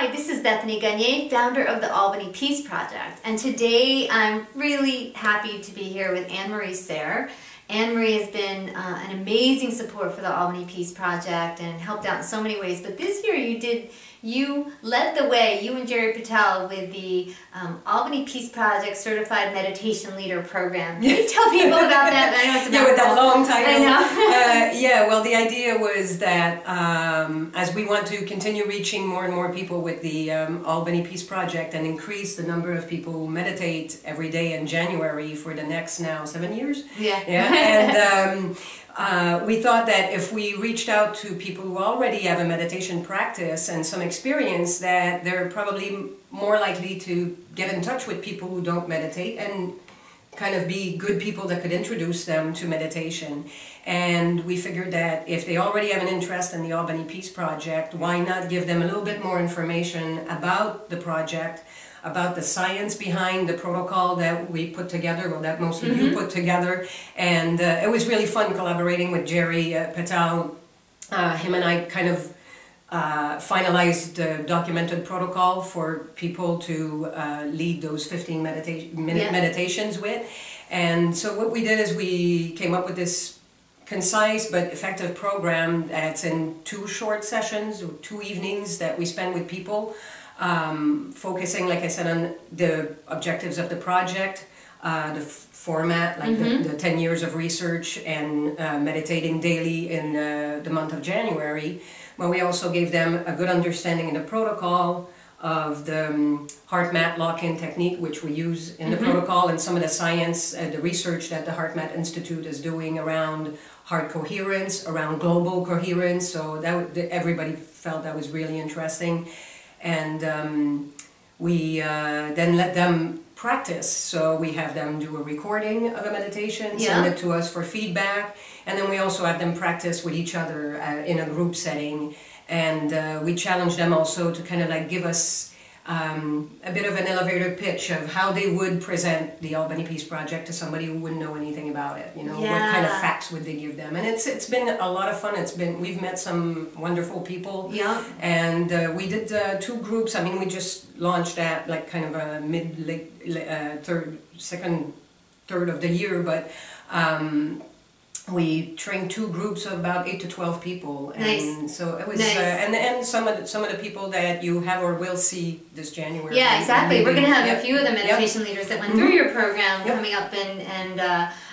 Hi, this is Bethany Gagné, founder of the Albany Peace Project, and today I'm really happy to be here with Anne-Marie Serre. Anne-Marie has been an amazing support for the Albany Peace Project and helped out in so many ways, but this year you led the way, you and Jerry Patel, with the Albany Peace Project Certified Meditation Leader Program. Can you tell people about that? I know it's a with that long title. I know. Yeah, well, the idea was that as we want to continue reaching more and more people with the Albany Peace Project and increase the number of people who meditate every day in January for the next now 7 years. Yeah. And we thought that if we reached out to people who already have a meditation practice and some experience, that they're probably more likely to get in touch with people who don't meditate and kind of be good people that could introduce them to meditation. And we figured that if they already have an interest in the Albany Peace Project, why not give them a little bit more information about the project, about the science behind the protocol that we put together, or that mostly you put together. And it was really fun collaborating with Jerry Patel. Him and I kind of finalized the documented protocol for people to lead those 15-minute meditations with. And so what we did is we came up with this concise but effective program that's in 2 short sessions, or 2 evenings that we spend with people, focusing, like I said, on the objectives of the project, the format, like the 10 years of research, and meditating daily in the month of January. But we also gave them a good understanding of the protocol, of the heart mat lock-in technique, which we use in the protocol, and some of the science, the research that the Heart Mat Institute is doing around heart coherence, around global coherence. So that everybody felt that was really interesting. And we then let them practice. So we have them do a recording of a meditation, send it to us for feedback, and then we also have them practice with each other in a group setting. And we challenge them also to kind of like give us a bit of an elevator pitch of how they would present the Albany Peace Project to somebody who wouldn't know anything about it. You know, what kind of facts would they give them? And it's been a lot of fun. We've met some wonderful people. Yeah. And we did 2 groups. I mean, we just launched that like kind of a second third of the year, but we trained 2 groups of about 8 to 12 people, and so it was, and some of the people that you have or will see this January. Yeah, exactly. We're going to have a few of the meditation leaders that went through your program coming up, and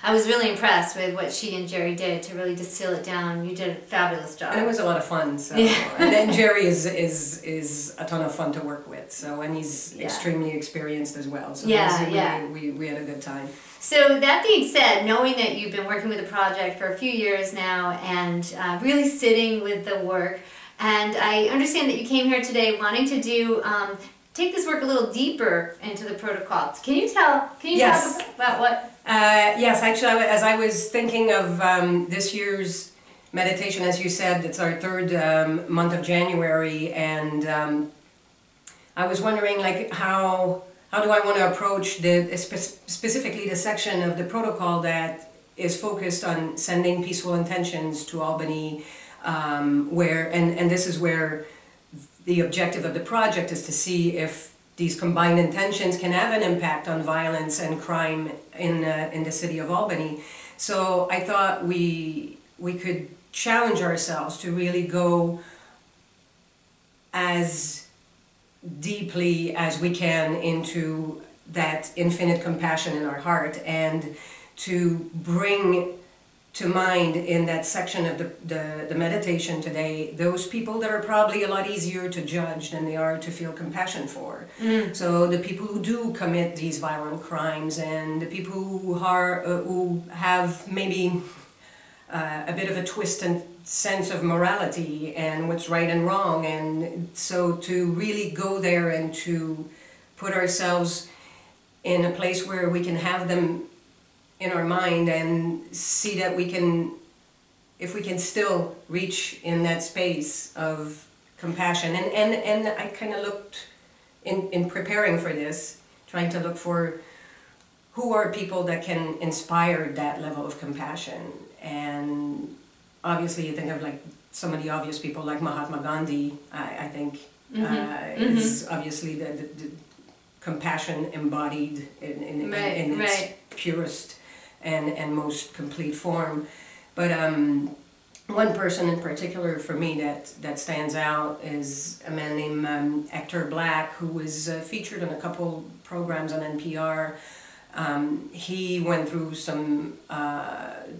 I was really impressed with what she and Jerry did to really distill it down. You did a fabulous job. And it was a lot of fun. So, and then Jerry is a ton of fun to work with. So, and he's extremely experienced as well. So we had a good time. So that being said, knowing that you've been working with the project for a few years now and really sitting with the work, and I understand that you came here today wanting to do take this work a little deeper into the protocol. Can you talk about what? Yes, actually, as I was thinking of this year's meditation, as you said, it's our 3rd month of January, and I was wondering, like, how do I want to approach specifically the section of the protocol that is focused on sending peaceful intentions to Albany, and this is where the objective of the project is to see if these combined intentions can have an impact on violence and crime in the city of Albany. So I thought we could challenge ourselves to really go as deeply as we can into that infinite compassion in our heart, and to bring to mind in that section of the meditation today those people that are probably a lot easier to judge than they are to feel compassion for. So the people who do commit these violent crimes, and the people who have maybe a bit of a twisted sense of morality and what's right and wrong. And so to really go there and to put ourselves in a place where we can have them in our mind and see that we can, if we can still reach in that space of compassion. And I kind of looked in preparing for this, trying to look for who are people that can inspire that level of compassion. And obviously you think of like some of the obvious people like Mahatma Gandhi. I think is obviously the compassion embodied in its purest and most complete form. But one person in particular for me that stands out is a man named Hector Black, who was featured in a couple programs on NPR. He went through some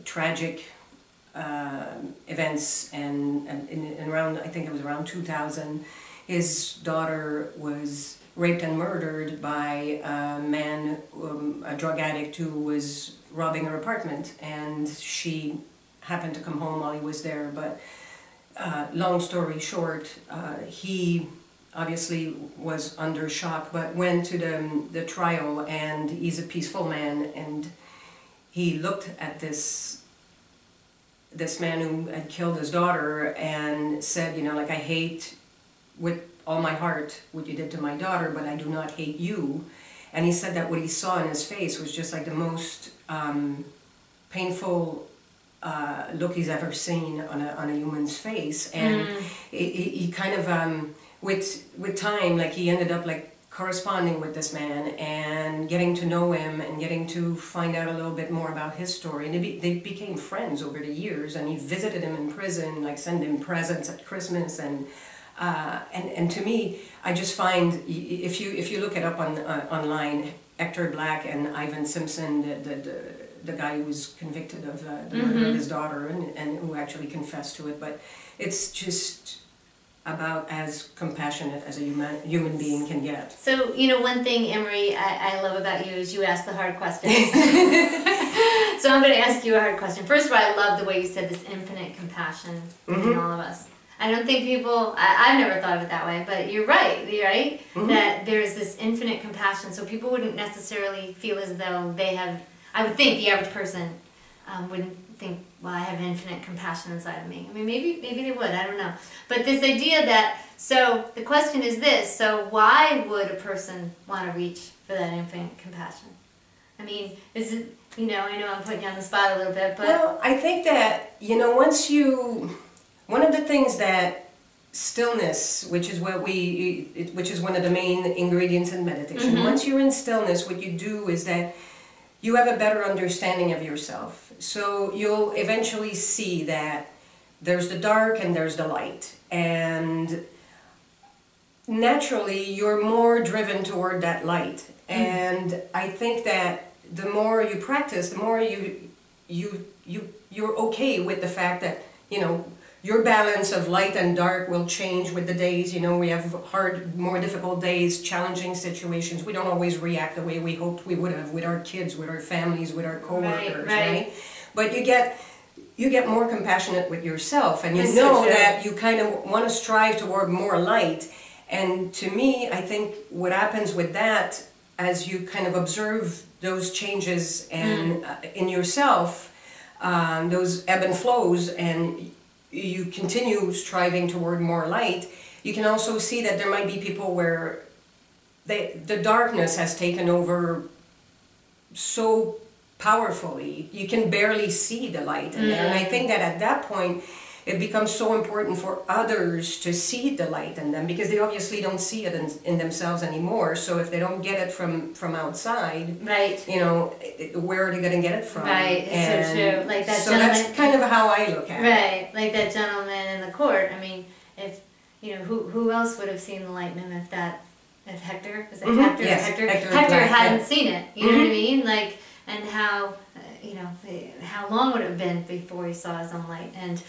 tragic events, and in around, I think it was around 2000, his daughter was raped and murdered by a man, a drug addict, who was robbing her apartment, and she happened to come home while he was there. But long story short, he obviously was under shock, but went to the trial, and he's a peaceful man, and he looked at this man who had killed his daughter and said, you know, like, I hate with all my heart what you did to my daughter, but I do not hate you. And he said that what he saw in his face was just like the most painful look he's ever seen on a human's face. And he kind of with time, like, he ended up like corresponding with this man and getting to know him and getting to find out a little bit more about his story. And they became friends over the years, and he visited him in prison, like send him presents at Christmas. And to me, I just find, if you look it up online, Hector Black and Ivan Simpson, the guy who was convicted of the murder of his daughter and who actually confessed to it, but it's just about as compassionate as a human being can get. So, you know, one thing, Anne-Marie, I love about you is you ask the hard questions. So I'm going to ask you a hard question. First of all, I love the way you said this infinite compassion in all of us. I don't think people, I've never thought of it that way, but you're right, that there's this infinite compassion, so people wouldn't necessarily feel as though they have, I would think the average person wouldn't think, well, I have infinite compassion inside of me. I mean, maybe they would, I don't know. But this idea that, so the question is this, so why would a person want to reach for that infinite compassion? I mean, is it, you know, I know I'm putting you on the spot a little bit, but... Well, I think that, you know, one of the things that stillness, which is one of the main ingredients in meditation, once you're in stillness, what you do is that you have a better understanding of yourself. So you'll eventually see that there's the dark and there's the light. And naturally, you're more driven toward that light. And I think that the more you practice, the more you're okay with the fact that, you know, your balance of light and dark will change with the days. You know, we have hard, more difficult days, challenging situations. We don't always react the way we hoped we would have with our kids, with our families, with our coworkers, right? But you get more compassionate with yourself, and you know that you kind of want to strive toward more light. And to me, I think what happens with that, as you kind of observe those changes and in yourself, those ebb and flows, and you continue striving toward more light, you can also see that there might be people where the darkness has taken over so powerfully, you can barely see the light in there. And I think that at that point, it becomes so important for others to see the light in them, because they obviously don't see it in themselves anymore. So if they don't get it from outside, you know, where are they going to get it from? Right, it's so true. Like that so that's kind of how I look at it. Right, like that gentleman in the court. I mean, if, you know, who else would have seen the light in him if Hector, was it Hector? Yes, Hector hadn't seen it, you know what I mean? Like, and how, you know, how long would it have been before he saw his own light? And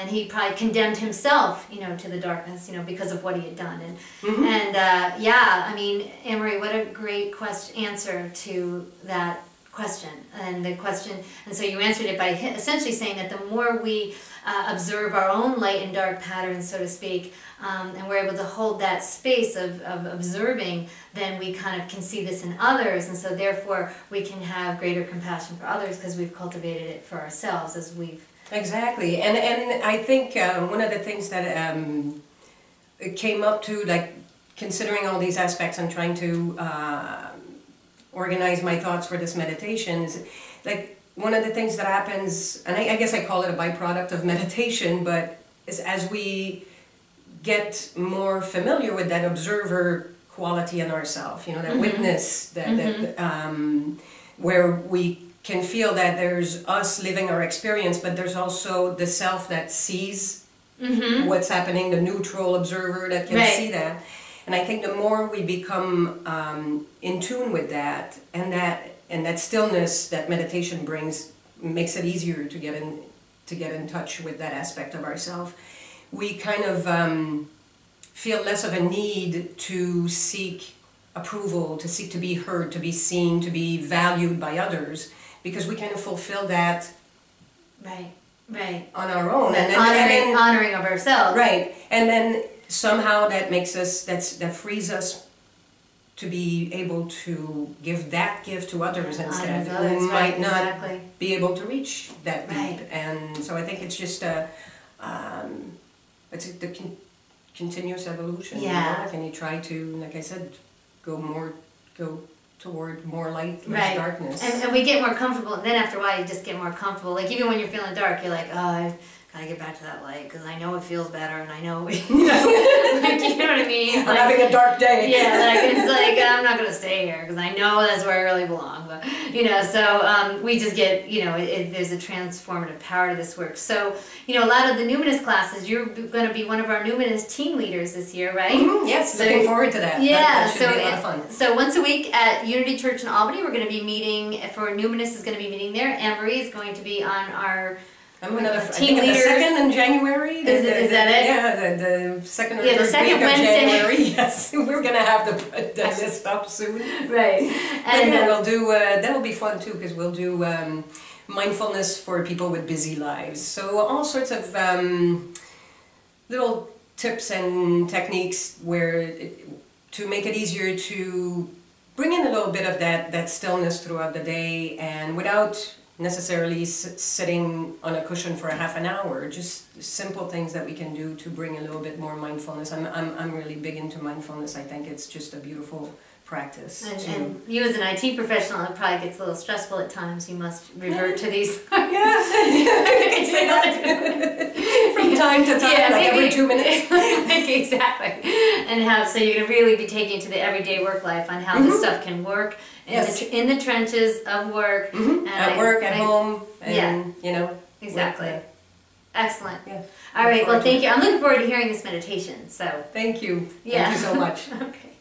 he probably condemned himself, you know, to the darkness, you know, because of what he had done. And yeah, I mean, Anne-Marie, what a great answer to that question. And the question, and so you answered it by essentially saying that the more we observe our own light and dark patterns, so to speak, and we're able to hold that space of observing, then we kind of can see this in others, and so therefore we can have greater compassion for others because we've cultivated it for ourselves as we've... Exactly, and I think one of the things that came up to, like, considering all these aspects and trying to organize my thoughts for this meditation is, like, one of the things that happens, and I guess I call it a byproduct of meditation, but is as we get more familiar with that observer quality in ourselves, you know, that witness, where we can feel that there's us living our experience, but there's also the self that sees what's happening, the neutral observer that can see that. And I think the more we become in tune with that, and that stillness that meditation brings, makes it easier to get in touch with that aspect of ourselves. We kind of feel less of a need to seek approval, to seek to be heard, to be seen, to be valued by others, because we kind of fulfill that on our own. And honoring of ourselves. Right. And then somehow that makes us, that frees us to be able to give that gift to others instead, who might not be able to reach that deep. And so I think it's just it's the continuous evolution. Yeah. You know? And you try to, like I said, go toward more light, less darkness. And we get more comfortable, and then after a while you just get more comfortable. Like even when you're feeling dark, you're like, oh, I gotta get back to that light, because I know it feels better, and I know, like, you know what I mean? I'm having a dark day. Yeah, like, it's like, I'm not gonna stay here, because I know that's where I really belong. But, you know, so we just get, you know, there's a transformative power to this work. So, you know, a lot of the Numinous classes, you're going to be one of our Numinous team leaders this year, right? Yes, so, looking forward to that. Yeah, that should be a lot of fun. So once a week at Unity Church in Albany, we're going to be meeting, for Numinous is going to be meeting there. Anne-Marie is going to be on our team leaders. The 2nd in January. Is that it? Yeah, the second or the third second week Wednesday. of January. Yes, we're going to have the list up soon. Right. And we'll do, that'll be fun too, because we'll do mindfulness for people with busy lives. So all sorts of little tips and techniques to make it easier to bring in a little bit of that stillness throughout the day, and without necessarily sitting on a cushion for a half an hour. Just simple things that we can do to bring a little bit more mindfulness. I'm really big into mindfulness. I think it's just a beautiful practice. And you as an IT professional, it probably gets a little stressful at times. You must revert to these. Yes, I can say that. From time to time, like every 2 minutes. Exactly. And so you're going to really be taking to the everyday work life on how this stuff can work in the trenches of work. At work, at home, and you know. Exactly. Excellent. Yeah. All right, well, thank you. I'm looking forward to hearing this meditation. So. Thank you. Yeah. Thank you so much. Okay.